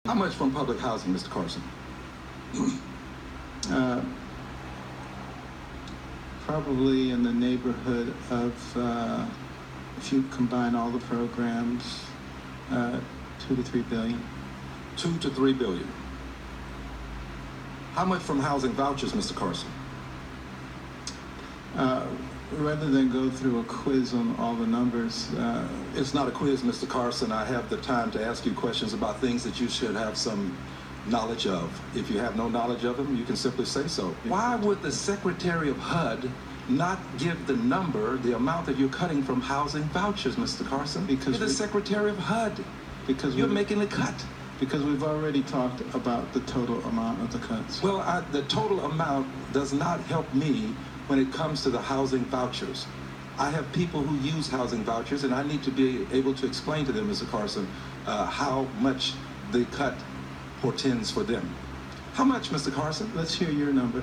How much from public housing, Mr. Carson? Probably in the neighborhood of, if you combine all the programs, 2 to 3 billion. 2 to 3 billion. How much from housing vouchers, Mr. Carson? Rather than go through a quiz on all the numbers, It's not a quiz, Mr. Carson. I have the time to ask you questions about things that you should have some knowledge of. If you have no knowledge of them, you can simply say so. Why would the Secretary of HUD not give the number, the amount that you're cutting from housing vouchers, Mr. Carson? Because you're the Secretary of HUD. Because you're making the cut. Because we've already talked about the total amount of the cuts. Well, the total amount does not help me when it comes to the housing vouchers. I have people who use housing vouchers, and I need to be able to explain to them, Mr. Carson, how much the cut portends for them. How much, Mr. Carson? Let's hear your number.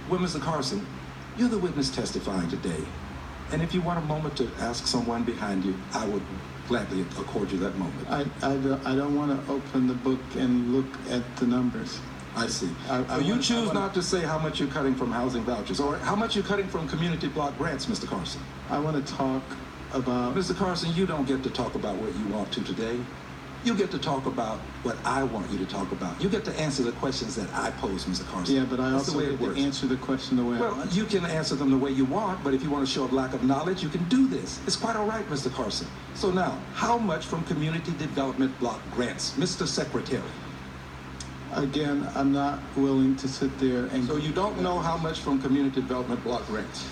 Well, Mr. Carson, you're the witness testifying today. And if you want a moment to ask someone behind you, I would gladly accord you that moment. I don't want to open the book and look at the numbers. I see. You choose not to say how much you're cutting from housing vouchers or how much you're cutting from community block grants, Mr. Carson. I want to talk about... Mr. Carson, you don't get to talk about what you want to today. You get to talk about what I want you to talk about. You get to answer the questions that I pose, Mr. Carson. Yeah, but I also get to answer the question the way I want. Well, you can answer them the way you want, but if you want to show a lack of knowledge, you can do this. It's quite all right, Mr. Carson. So now, how much from community development block grants, Mr. Secretary? Again, I'm not willing to sit there and... So you don't know how much from community development block grants?